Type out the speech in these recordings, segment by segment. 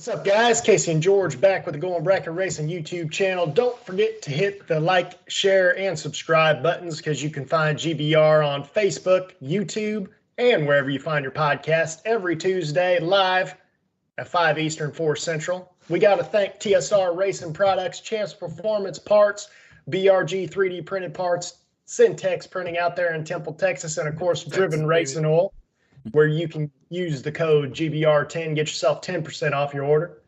What's up, guys? Casey and George back with the Going Bracket Racing YouTube channel. Don't forget to hit the like, share, and subscribe buttons because you can find GBR on Facebook, YouTube, and wherever you find your podcast every Tuesday live at 5 Eastern, 4 Central. We got to thank TSR Racing Products, Champs Performance Parts, BRG 3D printed parts, CenTex Printing out there in Temple, Texas, and of course, Driven Racing Oil, where you can use the code GBR10, get yourself 10% off your order.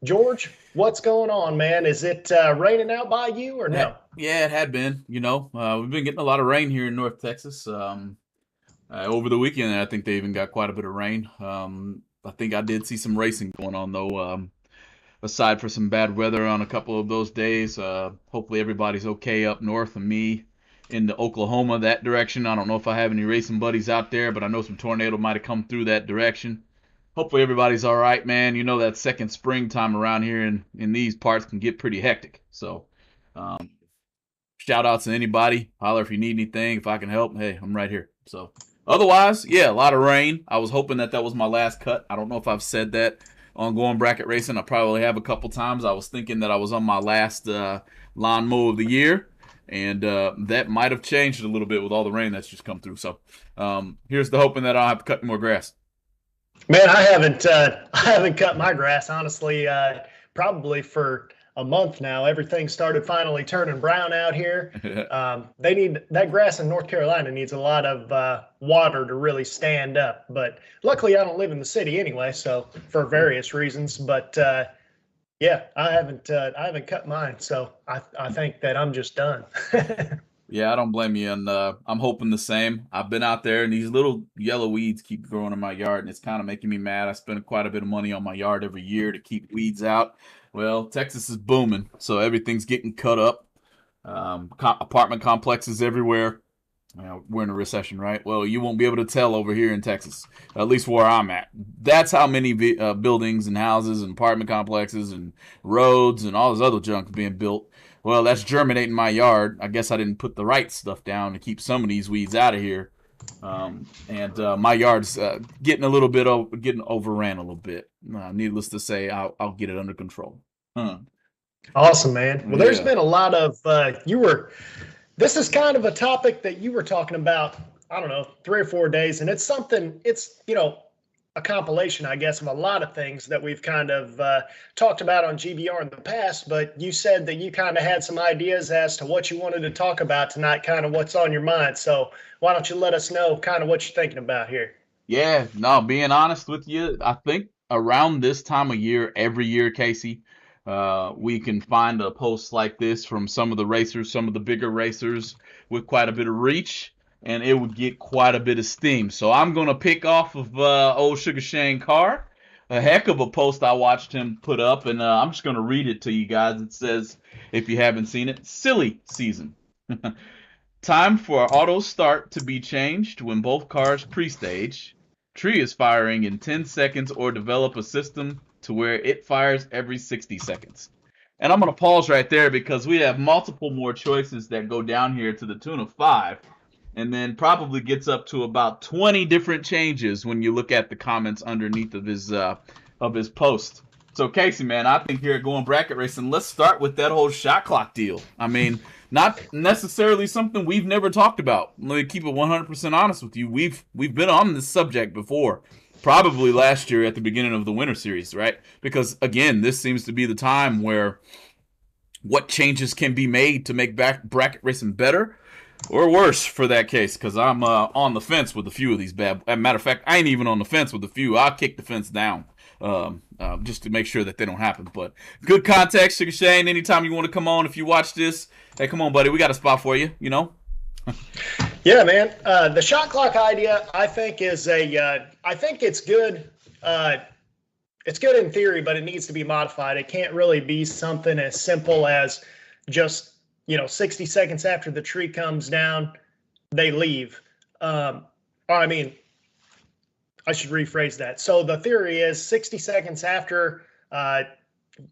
George, what's going on, man? Is it raining out by you or no? Yeah, it had been. We've been getting a lot of rain here in North Texas. Over the weekend, I think they even got quite a bit of rain. I think I did see some racing going on, though, aside for some bad weather on a couple of those days. Hopefully everybody's okay up north of me into Oklahoma, that direction. I don't know if I have any racing buddies out there, but I know some tornado might have come through that direction. Hopefully everybody's all right, man. You know that second springtime around here in these parts can get pretty hectic. So shout outs to anybody. Holler if you need anything. If I can help, hey, I'm right here. So otherwise, yeah, a lot of rain. I was hoping that was my last cut. I don't know if I've said that on Going Bracket Racing. I probably have a couple times. I was thinking that I was on my last lawn mow of the year. And that might have changed a little bit with all the rain that's just come through. So here's the hoping that I'll have to cut more grass. Man, I haven't cut my grass, honestly, probably for a month now. Everything started finally turning brown out here. That grass in North Carolina needs a lot of water to really stand up. But luckily I don't live in the city anyway, so for various reasons. But yeah, I haven't cut mine, so I think that I'm just done. Yeah, I don't blame you, and I'm hoping the same. I've been out there, and these little yellow weeds keep growing in my yard, and it's kind of making me mad. I spend quite a bit of money on my yard every year to keep weeds out. Well, Texas is booming, so everything's getting cut up. Apartment complexes everywhere. We're in a recession, right? Well, you won't be able to tell over here in Texas, at least where I'm at. That's how many buildings and houses and apartment complexes and roads and all this other junk being built. Well, that's germinating my yard. I guess I didn't put the right stuff down to keep some of these weeds out of here. And my yard's getting overran a little bit. Needless to say, I'll get it under control. Awesome, man. Well, there's been a lot of this is kind of a topic that you were talking about, I don't know, 3 or 4 days, and it's a compilation, I guess, of a lot of things that we've kind of talked about on GBR in the past, but you said that you kind of had some ideas as to what you wanted to talk about tonight, kind of what's on your mind. So why don't you let us know kind of what you're thinking about here? Yeah, no, being honest with you, I think around this time of year, every year, Casey, we can find a post like this from some of the racers, some of the bigger racers with quite a bit of reach, and it would get quite a bit of steam. So I'm going to pick off of old Sugar Shane Carr, a heck of a post I watched him put up, and I'm just going to read it to you guys. It says, if you haven't seen it, silly season. Time for auto start to be changed when both cars pre-stage. Tree is firing in 10 seconds or develop a system to where it fires every 60 seconds. And I'm going to pause right there because we have multiple more choices that go down here to the tune of 5. And then probably gets up to about 20 different changes when you look at the comments underneath of his post. So Casey, man, I think here at Going Bracket Racing, let's start with that whole shot clock deal. I mean, not necessarily something we've never talked about. Let me keep it 100% honest with you. We've been on this subject before, probably last year at the beginning of the Winter Series, right? Because again, this seems to be the time where what changes can be made to make bracket racing better or worse for that case, because I'm on the fence with a few of these bad. As a matter of fact, I ain't even on the fence with a few. I'll kick the fence down just to make sure that they don't happen. But good context, Sugar Shane. Anytime you want to come on, if you watch this, hey, come on, buddy. We got a spot for you, you know? Yeah, man. The shot clock idea, I think, I think it's good. It's good in theory, but it needs to be modified. It can't really be something as simple as just 60 seconds after the tree comes down, they leave. I should rephrase that. So the theory is 60 seconds after,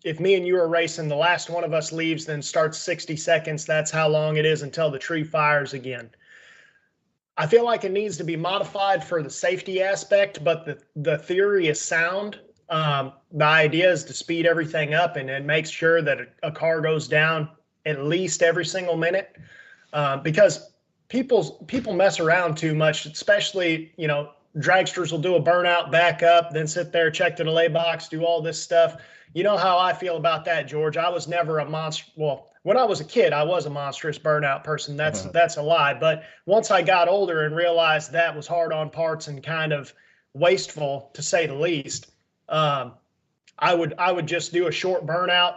if me and you are racing, the last one of us leaves, then starts 60 seconds. That's how long it is until the tree fires again. I feel like it needs to be modified for the safety aspect, but the theory is sound. The idea is to speed everything up and make sure that a car goes down at least every single minute, because people mess around too much, especially, dragsters will do a burnout, back up, then sit there, check the delay box, do all this stuff. You know how I feel about that, George. I was never a monster. Well, when I was a kid, I was a monstrous burnout person. That's a lie. But once I got older and realized that was hard on parts and kind of wasteful, to say the least, I would just do a short burnout.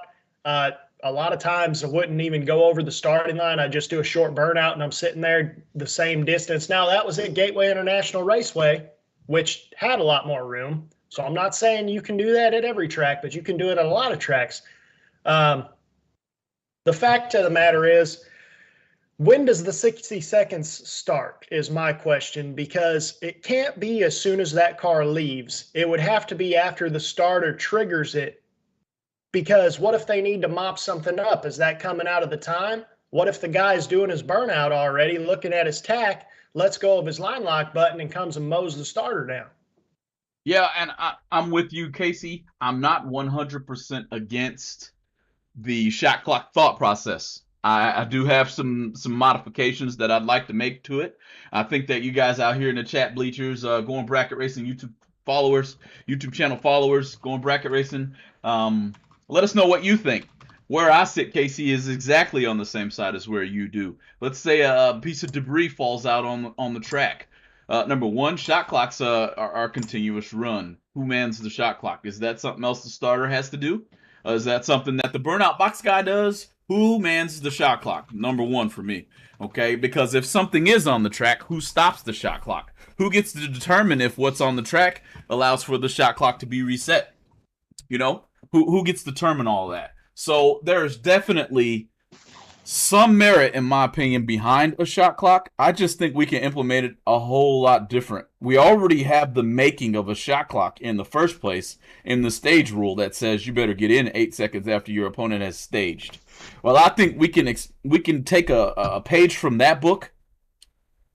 A lot of times I wouldn't even go over the starting line. I'd just do a short burnout and I'm sitting there the same distance. Now, that was at Gateway International Raceway, which had a lot more room. So I'm not saying you can do that at every track, but you can do it at a lot of tracks. The fact of the matter is, when does the 60 seconds start is my question, because it can't be as soon as that car leaves. It would have to be after the starter triggers it, because what if they need to mop something up? Is that coming out of the time? What if the guy's doing his burnout already, looking at his tack, lets go of his line lock button and comes and mows the starter down? Yeah, and I'm with you, Casey. I'm not 100% against the shot clock thought process. I do have some modifications that I'd like to make to it. I think that you guys out here in the chat bleachers, Going Bracket Racing YouTube channel followers, Going Bracket Racing, let us know what you think. Where I sit, Casey, is exactly on the same side as where you do. Let's say a piece of debris falls out on the track. Number one, shot clocks are continuous run. Who mans the shot clock? Is that something else the starter has to do? Is that something that the burnout box guy does? Who mans the shot clock? Number one for me. Okay, because if something is on the track, who stops the shot clock? Who gets to determine if what's on the track allows for the shot clock to be reset? Who gets to determine all that? So there's definitely some merit, in my opinion, behind a shot clock. I just think we can implement it a whole lot different. We already have the making of a shot clock in the first place in the stage rule that says you better get in 8 seconds after your opponent has staged. Well, I think we can take a page from that book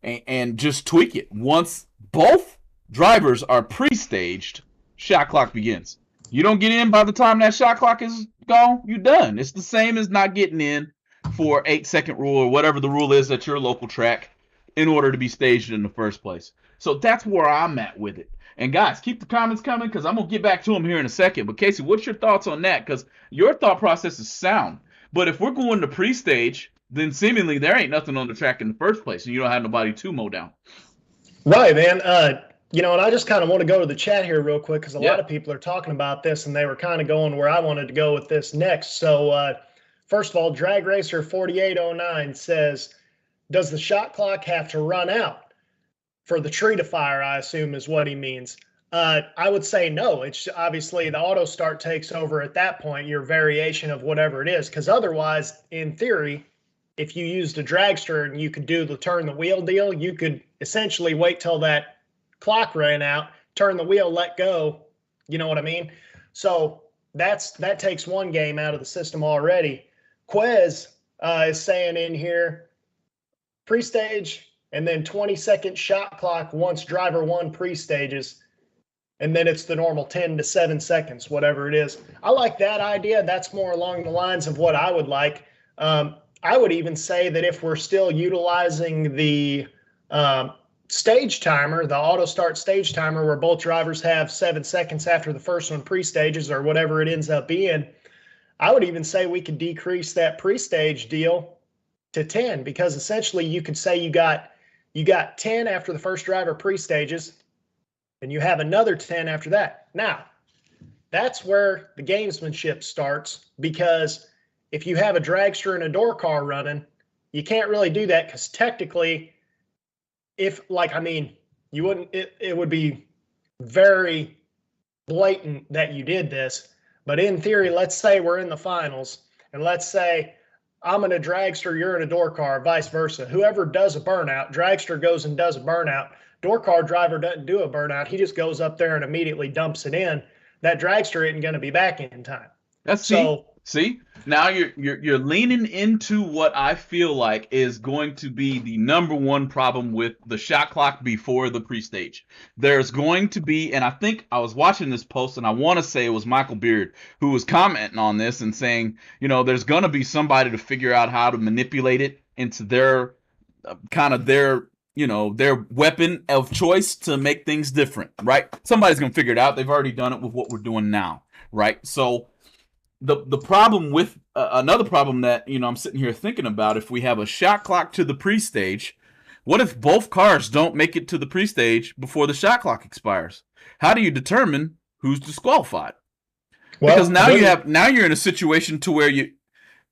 and just tweak it. Once both drivers are pre-staged, shot clock begins. You don't get in by the time that shot clock is gone, you're done. It's the same as not getting in for 8-second rule or whatever the rule is at your local track in order to be staged in the first place. So that's where I'm at with it. And guys, keep the comments coming because I'm going to get back to them here in a second. But Casey, what's your thoughts on that? Because your thought process is sound. But if we're going to pre-stage, then seemingly there ain't nothing on the track in the first place and you don't have nobody to mow down. Right, man. And I just kind of want to go to the chat here real quick because a lot of people are talking about this and they were kind of going where I wanted to go with this next. So, first of all, Drag Racer 4809 says, does the shot clock have to run out for the tree to fire? I assume is what he means. I would say no. It's obviously the auto start takes over at that point, your variation of whatever it is. Because otherwise, in theory, if you used a dragster and you could do the turn the wheel deal, you could essentially wait till that clock ran out, turn the wheel, let go. You know what I mean? So that takes one game out of the system already. Quez is saying in here, pre-stage and then 20-second shot clock once driver one pre-stages, and then it's the normal 10 to 7 seconds, whatever it is. I like that idea. That's more along the lines of what I would like. I would even say that if we're still utilizing the stage timer, the auto start stage timer, where both drivers have 7 seconds after the first one pre-stages or whatever it ends up being, I would even say we could decrease that pre-stage deal to 10, because essentially you could say you got 10 after the first driver pre-stages and you have another 10 after that. Now, that's where the gamesmanship starts, because if you have a dragster and a door car running, you can't really do that, because technically, it would be very blatant that you did this. But in theory, let's say we're in the finals, and let's say I'm in a dragster, you're in a door car, vice versa. Whoever does a burnout, dragster goes and does a burnout. Door car driver doesn't do a burnout. He just goes up there and immediately dumps it in. That dragster isn't going to be back in time. See, See, now you're leaning into what I feel like is going to be the number one problem with the shot clock before the pre-stage. There's going to be, and I think I was watching this post, and I want to say it was Michael Beard who was commenting on this and saying, there's going to be somebody to figure out how to manipulate it into their kind of their weapon of choice to make things different, right? Somebody's going to figure it out. They've already done it with what we're doing now, right? So the problem with another problem that I'm sitting here thinking about, if we have a shot clock to the pre-stage, what if both cars don't make it to the pre-stage before the shot clock expires? How do you determine who's disqualified? Well, because now you're in a situation to where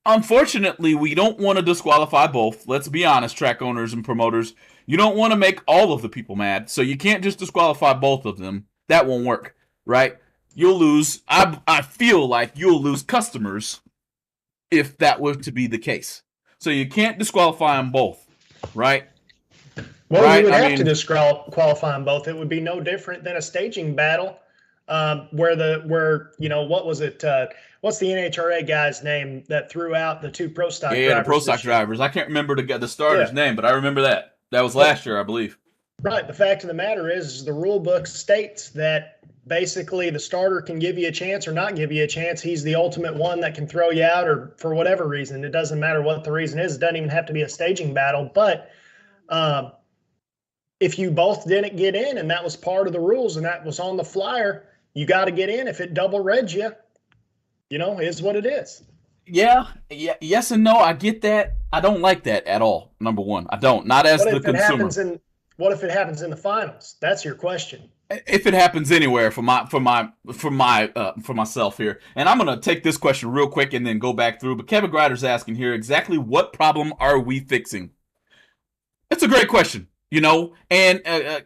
unfortunately, we don't want to disqualify both. Let's be honest, track owners and promoters. You don't want to make all of the people mad, so you can't just disqualify both of them. That won't work, right? You'll lose. I feel like you'll lose customers if that were to be the case. So you can't disqualify them both, right? Well, right? You would have to disqualify them both. It would be no different than a staging battle, where what was it? What's the NHRA guy's name that threw out the two pro stock drivers? Yeah, the pro stock drivers. I can't remember the starter's name, but I remember that. That was last year, I believe. Right. The fact of the matter is the rule book states that basically the starter can give you a chance or not give you a chance. He's the ultimate one that can throw you out, or for whatever reason. It doesn't matter what the reason is. It doesn't even have to be a staging battle. But if you both didn't get in, and that was part of the rules, and that was on the flyer, you got to get in. If it double read you, is what it is. Yeah, yes and no. I get that. I don't like that at all. Number one, I don't. Not as the consumer. What if it happens in the finals? That's your question. If it happens anywhere for myself here, and I'm gonna take this question real quick and then go back through. But Kevin Grider's asking here, exactly what problem are we fixing? It's a great question, and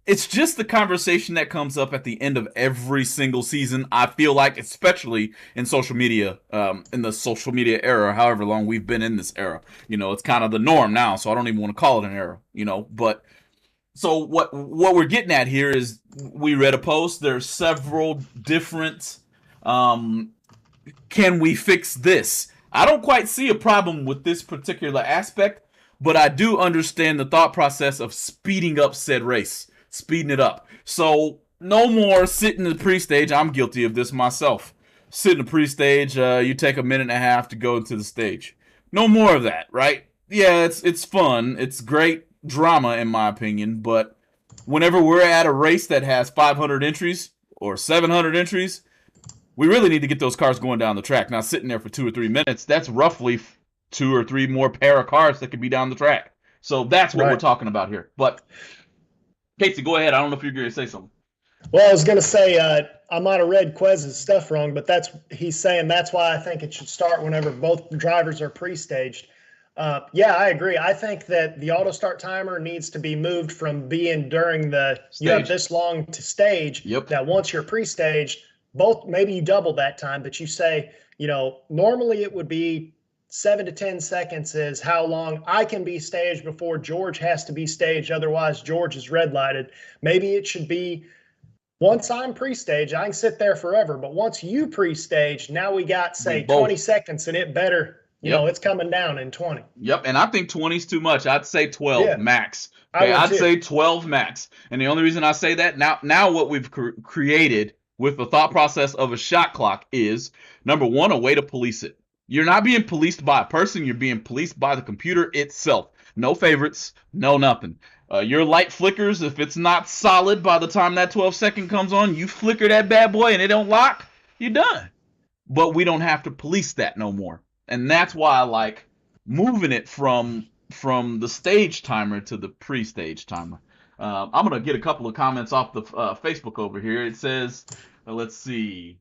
it's just the conversation that comes up at the end of every single season. I feel like, especially in social media, in the social media era, however long we've been in this era, it's kind of the norm now. So I don't even want to call it an era, But so what we're getting at here is, we read a post. There's several different. Can we fix this? I don't quite see a problem with this particular aspect, but I do understand the thought process of speeding up said race. Speeding it up. So no more sitting in the pre-stage. I'm guilty of this myself. Sit in the pre-stage, you take a minute and a half to go into the stage. No more of that, right? Yeah, it's fun. It's great drama, in my opinion. But whenever we're at a race that has 500 entries or 700 entries, we really need to get those cars going down the track. Now, sitting there for 2 or 3 minutes, that's roughly 2 or 3 more pair of cars that could be down the track. So that's what we're talking about here. But Casey, go ahead. I don't know if you're going to say something. Well, I was going to say, I might have read Quez's stuff wrong, but he's saying that's why I think it should start whenever both drivers are pre-staged. Yeah, I agree. I think that the auto start timer needs to be moved from being during the stage. You have this long to stage. Yep. That once you're pre-staged, maybe you double that time, but you say, normally it would be 7 to 10 seconds is how long I can be staged before George has to be staged. Otherwise, George is red lighted. Maybe it should be, once I'm pre-staged, I can sit there forever. But once you pre-stage, now we got, say, 20 seconds, and it better, it's coming down in 20. Yep, and I think 20 is too much. I'd say 12 max. Okay, I'd say 12 max. And the only reason I say that, now what we've created with the thought process of a shot clock is, number one, a way to police it. You're not being policed by a person. You're being policed by the computer itself. No favorites, no nothing. Your light flickers. If it's not solid by the time that 12-second comes on, you flicker that bad boy and it don't lock, you're done. But we don't have to police that no more. And that's why I like moving it from the stage timer to the pre-stage timer. I'm going to get a couple of comments off the Facebook over here. It says, let's see.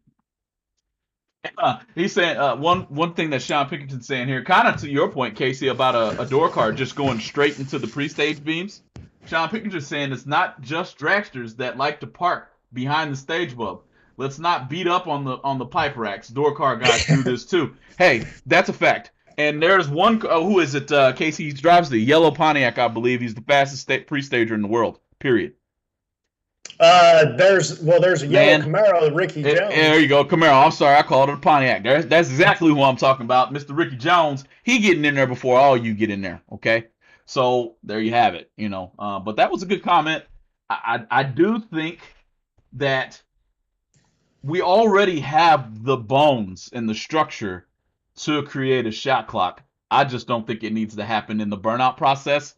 He's saying one thing that Sean Pinkerton's saying here, kind of to your point, Casey, about a door car just going straight into the pre-stage beams. Sean Pinkerton's saying it's not just dragsters that like to park behind the stage bub. Let's not beat up on the pipe racks. Door car guys do this too. Hey, that's a fact. And there's one. Who is it? Casey. He drives the yellow Pontiac, I believe. He's the fastest pre-stager in the world. Period. There's a yellow Man, Camaro, Ricky there you Jones. go, Camaro. I'm sorry, I called it a Pontiac. That's exactly who I'm talking about, Mr. Ricky Jones. He getting in there before all you get in there. Okay, so there you have it. But that was a good comment. I do think that we already have the bones and the structure to create a shot clock. I just don't think it needs to happen in the burnout process.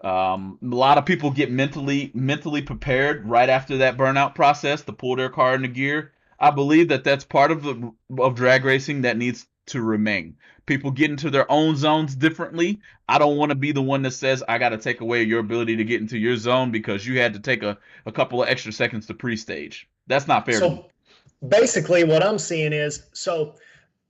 A lot of people get mentally prepared right after that burnout process to pull their car into gear. I believe that that's part of drag racing that needs to remain. People get into their own zones differently. I don't want to be the one that says I got to take away your ability to get into your zone because you had to take a couple of extra seconds to pre-stage. That's not fair to me. So basically, what I'm seeing is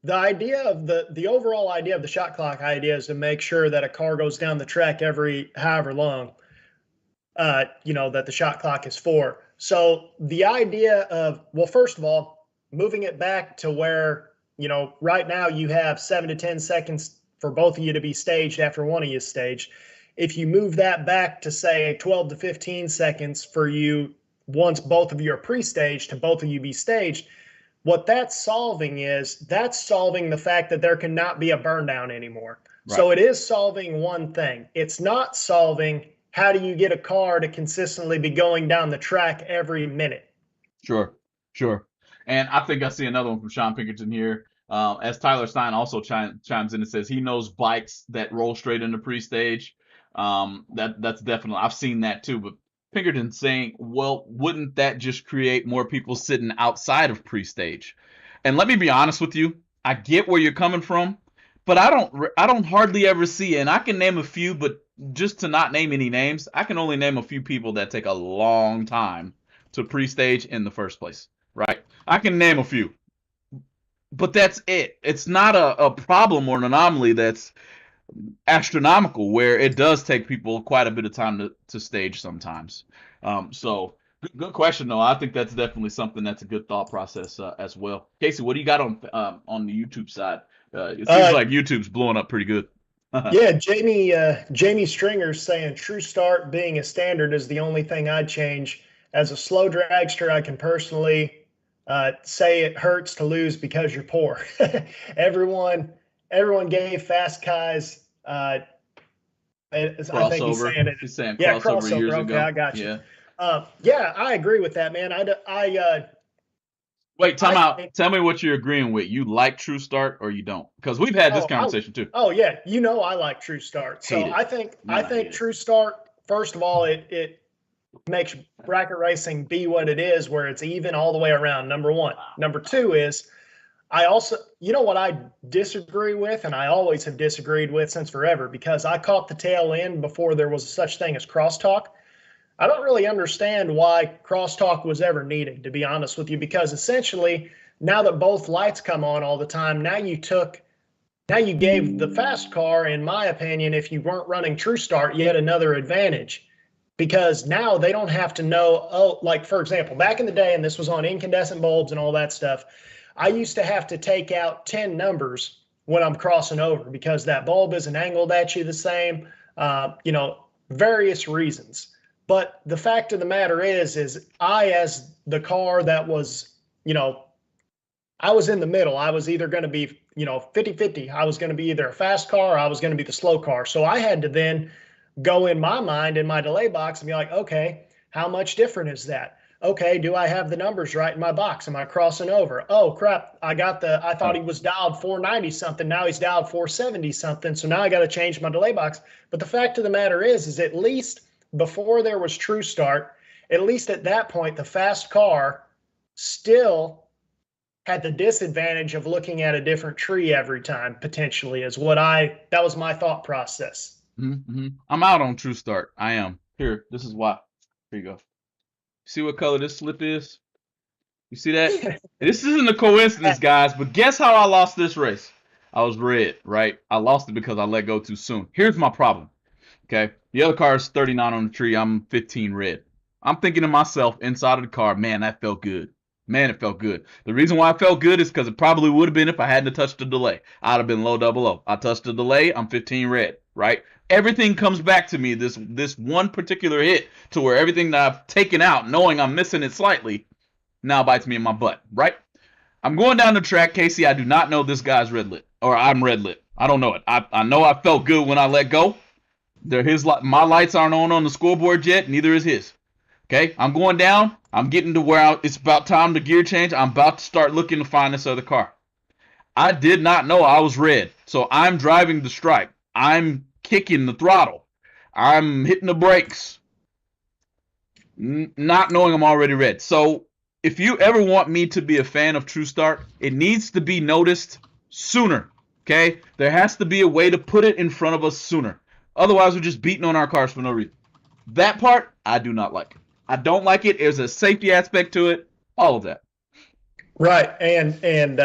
the idea of the overall idea of the shot clock idea is to make sure that a car goes down the track every however long, that the shot clock is for. So the idea of, well, first of all, moving it back to where, right now you have 7 to 10 seconds for both of you to be staged after one of you is staged. If you move that back to say 12 to 15 seconds for you once both of you are pre-staged to both of you be staged, what that's solving the fact that there cannot be a burn down anymore. Right. So it is solving one thing. It's not solving how do you get a car to consistently be going down the track every minute. Sure. And I think I see another one from Sean Pinkerton here. As Tyler Stein also chimes in and says he knows bikes that roll straight into pre-stage. That's definitely, I've seen that too, but Pinkerton saying, well, wouldn't that just create more people sitting outside of pre-stage? And let me be honest with you, I get where you're coming from, but I don't hardly ever see, and I can name a few, but just to not name any names, I can only name a few people that take a long time to pre-stage in the first place, right? I can name a few, but that's it. It's not a problem or an anomaly that's astronomical, where it does take people quite a bit of time to stage sometimes. So good question though. I think that's definitely something that's a good thought process as well. Casey, what do you got on the YouTube side? It seems like YouTube's blowing up pretty good. Yeah, Jamie Stringer's saying true start being a standard is the only thing I'd change. As a slow dragster, I can personally say it hurts to lose because you're poor. Everyone gave fast guys. I think he's saying it. He's saying crossover years okay, ago. I got you. Yeah, I agree with that, man. Wait, time out. Tell me what you're agreeing with. You like True Start or you don't? Because we've had this conversation too. Oh yeah, I like True Start. So I think True Start. First of all, it makes bracket racing be what it is, where it's even all the way around. Number one. Number two is, I also, what I disagree with, and I always have disagreed with since forever, because I caught the tail end before there was such thing as crosstalk. I don't really understand why crosstalk was ever needed, to be honest with you, because essentially now that both lights come on all the time, now you gave the fast car, in my opinion, if you weren't running True Start, yet another advantage. Because now they don't have to know, like for example, back in the day, and this was on incandescent bulbs and all that stuff, I used to have to take out 10 numbers when I'm crossing over because that bulb isn't angled at you the same, various reasons. But the fact of the matter is I, as the car that was, I was in the middle. I was either going to be, 50-50. I was going to be either a fast car or I was going to be the slow car. So I had to then go in my mind in my delay box and be like, okay, how much different is that? Okay, do I have the numbers right in my box? Am I crossing over? Oh crap, I thought he was dialed 490 something. Now he's dialed 470 something. So now I got to change my delay box. But the fact of the matter is at least before there was True Start, at least at that point, the fast car still had the disadvantage of looking at a different tree every time, potentially, that was my thought process. Mm-hmm. I'm out on True Start. I am. Here, this is why. Here you go. See what color this slip is? You see that? This isn't a coincidence, guys, but guess how I lost this race? I was red, right? I lost it because I let go too soon. Here's my problem, okay? The other car is 39 on the tree. I'm 15 red. I'm thinking to myself inside of the car, man, that felt good. Man, it felt good. The reason why it felt good is because it probably would have been if I hadn't touched the delay. I'd have been low double O. I touched the delay, I'm 15 red, right? everything comes back to me. This one particular hit to where everything that I've taken out, knowing I'm missing it slightly, now bites me in my butt. Right? I'm going down the track, Casey. I do not know this guy's red lit, or I'm red lit. I don't know it. I know I felt good when I let go. My lights aren't on the scoreboard yet. Neither is his. Okay, I'm going down. I'm getting to where it's about time to gear change. I'm about to start looking to find this other car. I did not know I was red, so I'm driving the stripe. I'm kicking the throttle. I'm hitting the brakes, not knowing I'm already red. So if you ever want me to be a fan of True Start, it needs to be noticed sooner. Okay, there has to be a way to put it in front of us sooner. Otherwise, we're just beating on our cars for no reason. That part, I do not like. I don't like it. There's a safety aspect to it. All of that. Right, and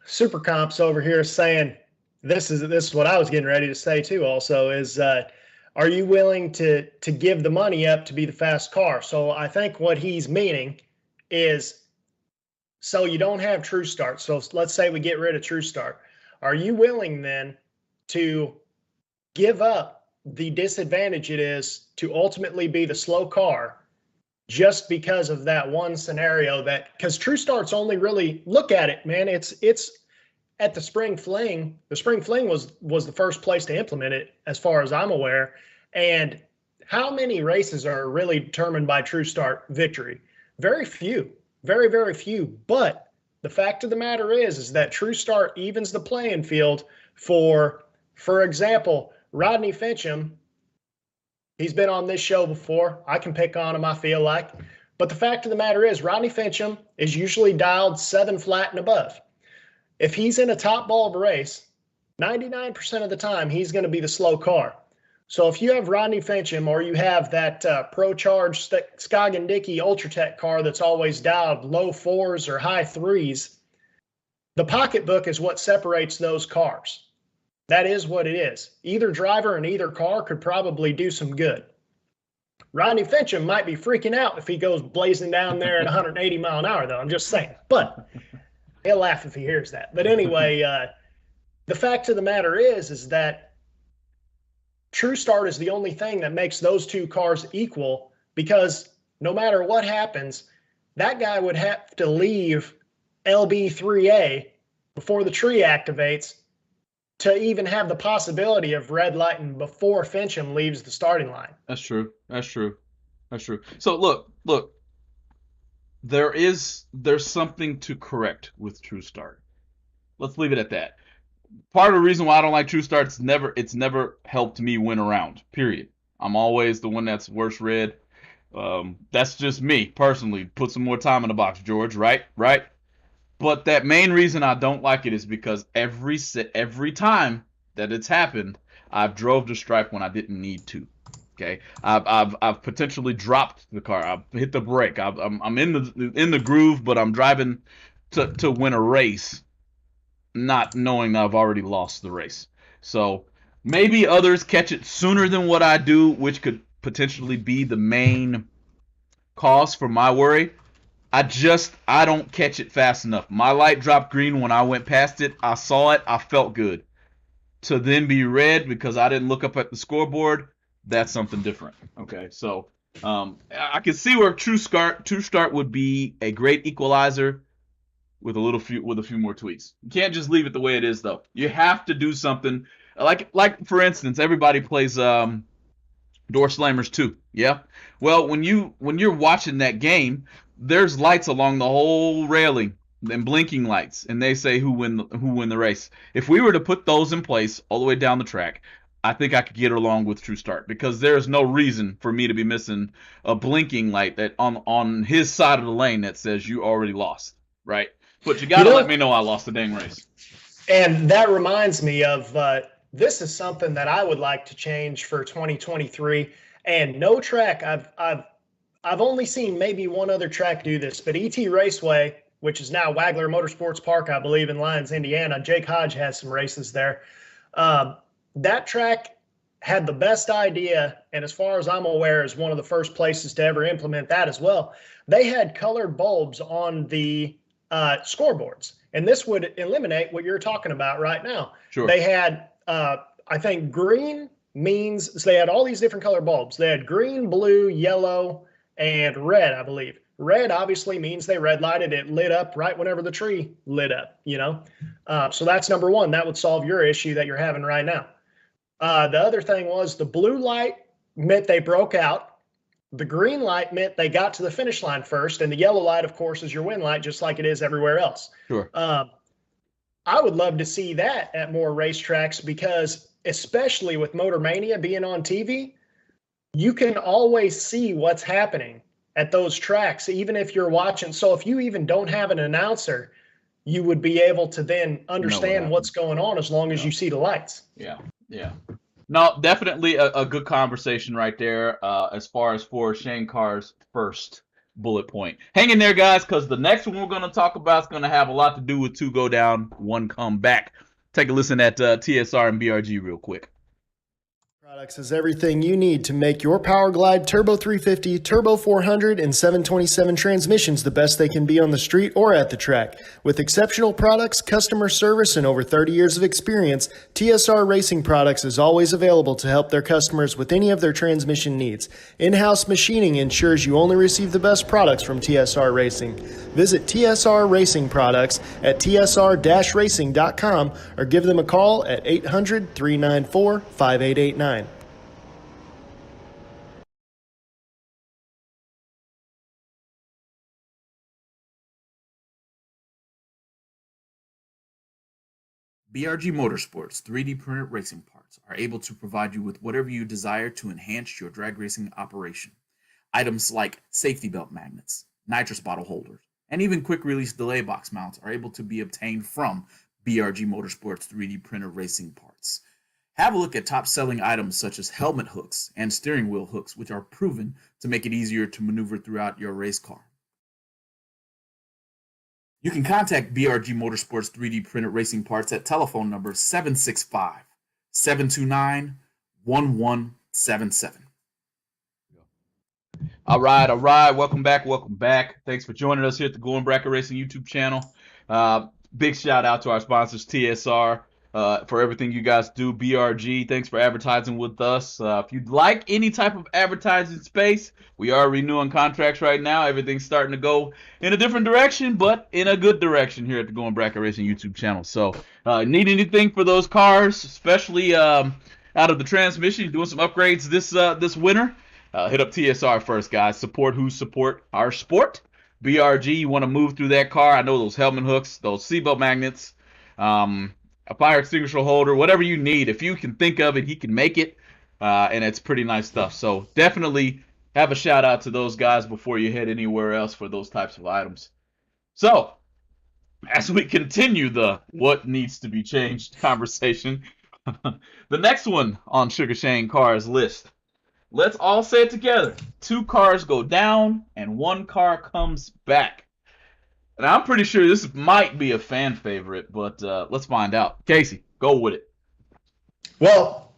Super Comps over here saying this is what I was getting ready to say too. Also, is are you willing to give the money up to be the fast car? So I think what he's meaning is, so you don't have True Start. So let's say we get rid of True Start. Are you willing then to give up the disadvantage it is to ultimately be the slow car just because of that one scenario? That because True Start's only really, look at it, man, it's at the Spring Fling. The Spring Fling was the first place to implement it as far as I'm aware. And how many races are really determined by True Start victory? Very few, very, very few. But the fact of the matter is that True Start evens the playing field for example, Rodney Fincham. He's been on this show before. I can pick on him, I feel like. But the fact of the matter is, Rodney Fincham is usually dialed 7 flat and above. If he's in a top ball of a race, 99% of the time, he's going to be the slow car. So if you have Rodney Fincham, or you have that pro-charged Scoggin Dickey Ultratech car that's always dialed low 4s or high 3s, the pocketbook is what separates those cars. That is what it is. Either driver in either car could probably do some good. Rodney Fincham might be freaking out if he goes blazing down there at 180 mile an hour, though. I'm just saying. But he'll laugh if he hears that. But anyway, the fact of the matter is that True Start is the only thing that makes those two cars equal, because no matter what happens, that guy would have to leave LB3A before the tree activates to even have the possibility of red lighting before Fincham leaves the starting line. That's true. That's true. That's true. So look, there's something to correct with True Start. Let's leave it at that. Part of the reason why I don't like True Start, it's never helped me win around. Period. I'm always the one that's worse red. That's just me personally. Put some more time in the box, George. Right? But that main reason I don't like it is because every time that it's happened, I've drove the stripe when I didn't need to. Okay, I've potentially dropped the car. I've hit the brake. I'm in the groove, but I'm driving to win a race, not knowing that I've already lost the race. So maybe others catch it sooner than what I do, which could potentially be the main cause for my worry. I don't catch it fast enough. My light dropped green when I went past it. I saw it. I felt good. To then be red because I didn't look up at the scoreboard, that's something different. Okay, so I can see where True Start would be a great equalizer with a few more tweaks. You can't just leave it the way it is, though. You have to do something. Like for instance, everybody plays Door Slammers 2. Yeah. Well, when you're watching that game, there's lights along the whole railing and blinking lights, and they say who win the race. If we were to put those in place all the way down the track, I think I could get along with True Start, because there's no reason for me to be missing a blinking light that on his side of the lane that says you already lost, right? But you gotta let me know I lost the dang race. And that reminds me of this is something that I would like to change for 2023. And no track, I've only seen maybe one other track do this, but ET Raceway, which is now Wagler Motorsports Park, I believe, in Lyons, Indiana. Jake Hodge has some races there. That track had the best idea, and as far as I'm aware, is one of the first places to ever implement that as well. They had colored bulbs on the scoreboards, and this would eliminate what you're talking about right now. Sure. They had, I think, green, means, so they had all these different color bulbs. They had green, blue, yellow, and red, I believe. Red obviously means they red lighted. It lit up right whenever the tree lit up, you know? So that's number one. That would solve your issue that you're having right now. The other thing was the blue light meant they broke out. The green light meant they got to the finish line first. And the yellow light, of course, is your win light, just like it is everywhere else. Sure. I would love to see that at more racetracks because, especially with Motor Mania being on TV, you can always see what's happening at those tracks, even if you're watching. So if you even don't have an announcer, you would be able to then understand what's going on as long as you see the lights. Yeah, yeah. No, definitely a good conversation right there as far as for Shane Carr's first bullet point. Hang in there, guys, because the next one we're going to talk about is going to have a lot to do with 2 go down, 1 come back. Take a listen at TSR and BRG real quick. Products is everything you need to make your Power Glide Turbo 350, Turbo 400, and 727 transmissions the best they can be on the street or at the track. With exceptional products, customer service, and over 30 years of experience, TSR Racing Products is always available to help their customers with any of their transmission needs. In-house machining ensures you only receive the best products from TSR Racing. Visit TSR Racing Products at tsr-racing.com or give them a call at 800-394-5889. BRG Motorsports 3D printed racing parts are able to provide you with whatever you desire to enhance your drag racing operation. Items like safety belt magnets, nitrous bottle holders, and even quick release delay box mounts are able to be obtained from BRG Motorsports 3D printed racing parts. Have a look at top selling items such as helmet hooks and steering wheel hooks, which are proven to make it easier to maneuver throughout your race car. You can contact BRG Motorsports 3D printed racing parts at telephone number 765-729-1177. All right. Welcome back. Thanks for joining us here at the Going Bracket Racing YouTube channel. Big shout out to our sponsors, TSR, for everything you guys do. BRG, thanks for advertising with us. If you'd like any type of advertising space, we are renewing contracts right now. Everything's starting to go in a different direction, but in a good direction here at the Going Bracket Racing YouTube channel. So, need anything for those cars, especially out of the transmission, doing some upgrades this winter, hit up TSR first, guys. Support our sport. BRG, you want to move through that car. I know those helmet hooks, those seatbelt magnets, a fire extinguisher holder, whatever you need. If you can think of it, he can make it, and it's pretty nice stuff. So definitely have a shout out to those guys before you head anywhere else for those types of items. So as we continue the what needs to be changed conversation, the next one on Sugar Shane Carr's list. Let's all say it together. 2 cars go down and 1 car comes back. And I'm pretty sure this might be a fan favorite, but let's find out. Casey, go with it. Well,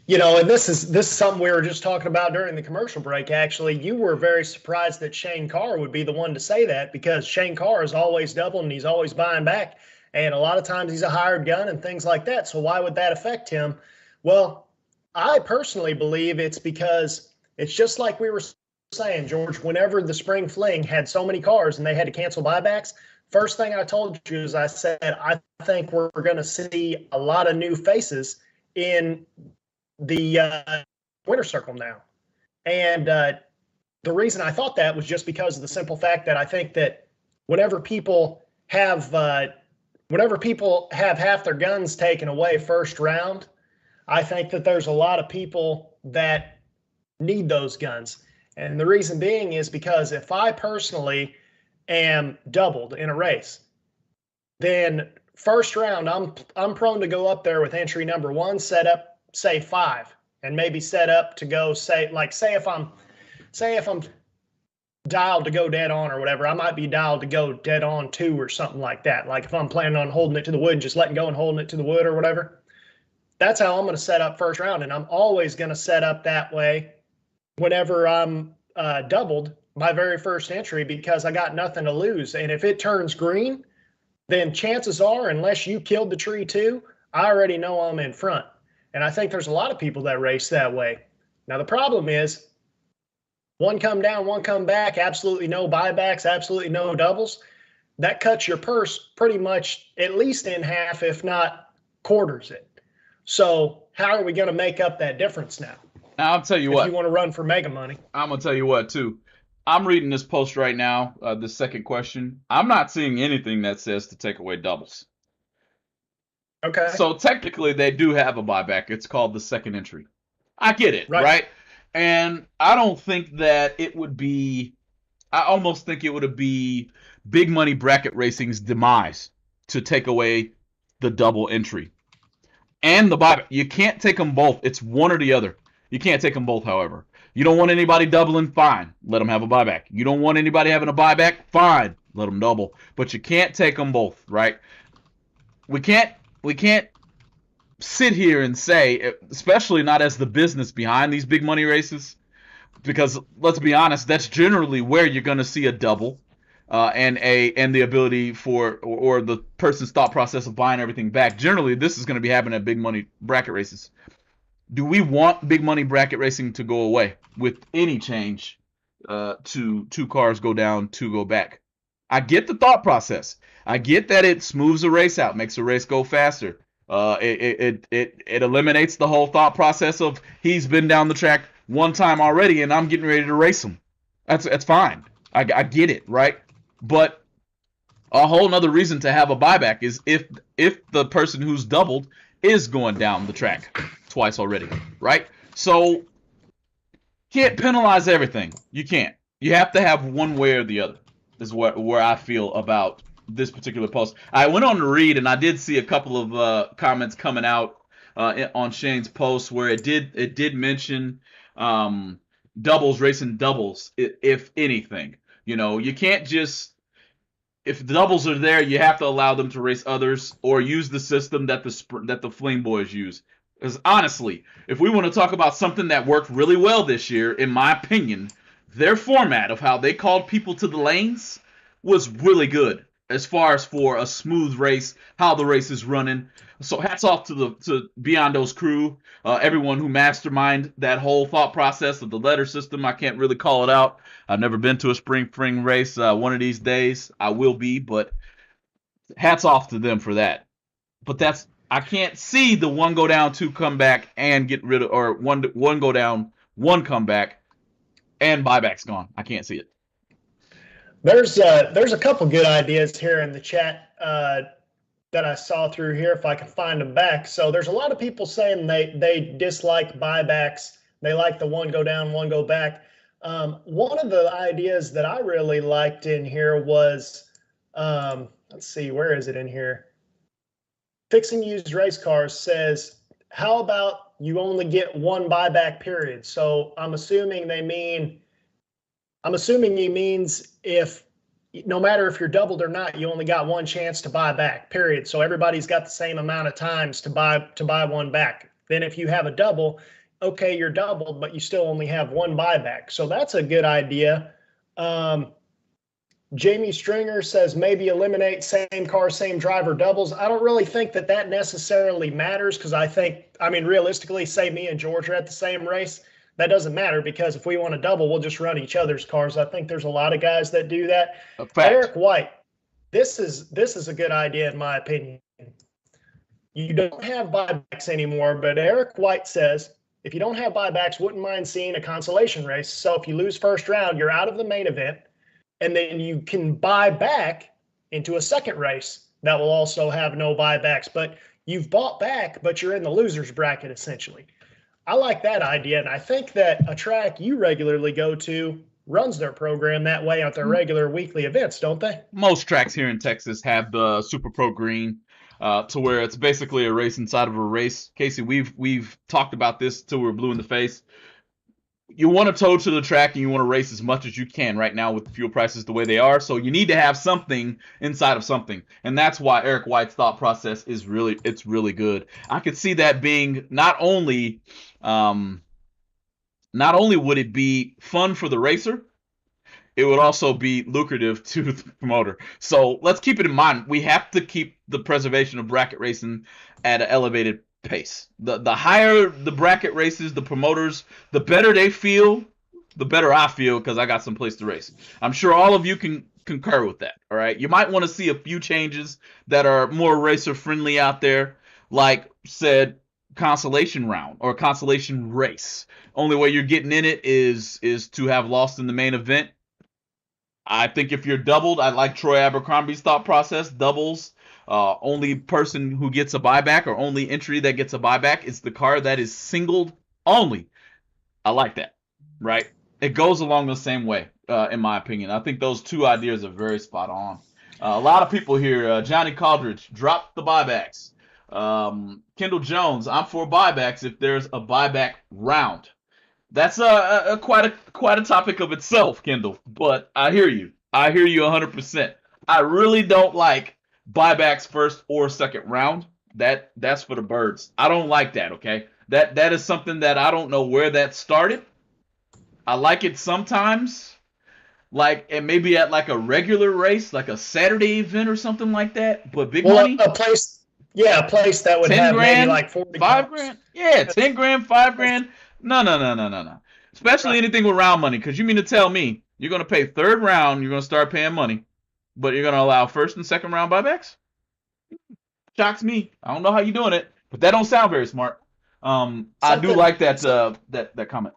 you know, and this is something we were just talking about during the commercial break, actually. You were very surprised that Shane Carr would be the one to say that because Shane Carr is always doubling and he's always buying back. And a lot of times he's a hired gun and things like that. So why would that affect him? Well, I personally believe it's because it's just like we were saying, George, whenever the spring fling had so many cars and they had to cancel buybacks, first thing I told you is I said, I think we're going to see a lot of new faces in the winter circle now. And the reason I thought that was just because of the simple fact that I think that whenever people have half their guns taken away first round, I think that there's a lot of people that need those guns. And the reason being is because if I personally am doubled in a race, then first round, I'm prone to go up there with entry number 1, set up, say 5, and maybe set up to go say if I'm dialed to go dead on or whatever, I might be dialed to go dead on 2 or something like that. Like if I'm planning on holding it to the wood and just letting go and holding it to the wood or whatever. That's how I'm going to set up first round. And I'm always going to set up that way whenever I'm doubled my very first entry because I got nothing to lose. And if it turns green, then chances are, unless you killed the tree too, I already know I'm in front. And I think there's a lot of people that race that way. Now, the problem is one come down, one come back, absolutely no buybacks, absolutely no doubles. That cuts your purse pretty much at least in half, if not quarters it. So how are we going to make up that difference now? Now, I'll tell you what. If you want to run for mega money. I'm going to tell you what, too. I'm reading this post right now, the second question. I'm not seeing anything that says to take away doubles. Okay. So technically, they do have a buyback. It's called the second entry. I get it, right? And I don't think that it would be, I almost think it would be big money bracket racing's demise to take away the double entry and the buyback. You can't take them both. It's one or the other. You can't take them both, however. You don't want anybody doubling, fine. Let them have a buyback. You don't want anybody having a buyback, fine. Let them double. But you can't take them both, right? We can't sit here and say, especially not as the business behind these big money races, because let's be honest, that's generally where you're going to see a double and the ability for or the person's thought process of buying everything back. Generally, this is going to be happening at big money bracket races. Do we want big money bracket racing to go away with any change to 2 cars go down, 2 go back? I get the thought process. I get that it smooths a race out, makes a race go faster. It eliminates the whole thought process of he's been down the track one time already and I'm getting ready to race him. That's fine. I get it, right? But a whole nother reason to have a buyback is if the person who's doubled is going down the track twice already, right? So can't penalize everything. You can't. You have to have one way or the other. Is where I feel about this particular post. I went on to read, and I did see a couple of comments coming out on Shane's post where it did mention doubles, racing doubles, if anything. You know, you can't just, if the doubles are there, you have to allow them to race others or use the system that the Flame Boys use. Because honestly, if we want to talk about something that worked really well this year, in my opinion, their format of how they called people to the lanes was really good as far as for a smooth race, how the race is running. So hats off to Beyondo's crew, everyone who masterminded that whole thought process of the letter system. I can't really call it out. I've never been to a spring race. One of these days I will be, but hats off to them for that. But I can't see the 1 go down, 2 come back and get rid of, or one go down, 1 come back and buybacks gone. I can't see it. There's a couple good ideas here in the chat that I saw through here, if I can find them back. So there's a lot of people saying they dislike buybacks. They like the 1 go down, 1 go back. One of the ideas that I really liked in here was, let's see, where is it in here? Fixing Used Race Cars says, how about you only get 1 buyback period? So I'm assuming he means if, no matter if you're doubled or not, you only got 1 chance to buy back, period. So everybody's got the same amount of times to buy 1 back. Then if you have a double, okay, you're doubled, but you still only have 1 buyback. So that's a good idea. Jamie Stringer says maybe eliminate same car, same driver doubles. I don't really think that necessarily matters, because I mean, realistically, say me and George are at the same race. That doesn't matter, because if we want to double, we'll just run each other's cars. I think there's a lot of guys that do that. Eric White, this is a good idea in my opinion. You don't have buybacks anymore, but Eric White says if you don't have buybacks, wouldn't mind seeing a consolation race. So if you lose first round, you're out of the main event, and then you can buy back into a second race that will also have no buybacks. But you've bought back, but you're in the loser's bracket essentially. I like that idea, and I think that a track you regularly go to runs their program that way at their regular weekly events, don't they? Most tracks here in Texas have the Super Pro Green, to where it's basically a race inside of a race. Casey, we've talked about this till we're blue in the face. You want to tow to the track and you want to race as much as you can right now with fuel prices the way they are. So you need to have something inside of something. And that's why Eric White's thought process is really good. I could see that being not only would it be fun for the racer, it would also be lucrative to the promoter. So let's keep it in mind. We have to keep the preservation of bracket racing at an elevated pace. The higher the bracket races, the promoters, the better they feel, the better I feel because I got some place to race. I'm sure all of you can concur with that. All right, you might want to see a few changes that are more racer friendly out there, like said consolation round or consolation race. Only way you're getting in it is to have lost in the main event. I think if you're doubled, I like Troy Abercrombie's thought process. Doubles, only person who gets a buyback or only entry that gets a buyback is the car that is singled only. I like that, right? It goes along the same way, in my opinion. I think those two ideas are very spot on. A lot of people here, Johnny Caldridge, drop the buybacks. Kendall Jones, I'm for buybacks if there's a buyback round. That's quite a topic of itself, Kendall. But I hear you. I hear you 100%. I really don't like buybacks first or second round. That's for the birds. I don't like that. Okay, that is something that I don't know where that started. I like it sometimes, like and maybe at like a regular race, like a Saturday event or something like that. But big money, a place that would 10 have grand, maybe like 40 5 cars. grand. Yeah, 10 grand, 5 grand. No. Especially anything with round money, because you mean to tell me you're going to pay third round, you're going to start paying money, but you're going to allow first and second round buybacks? Shocks me. I don't know how you're doing it, but that don't sound very smart. I do like that that comment.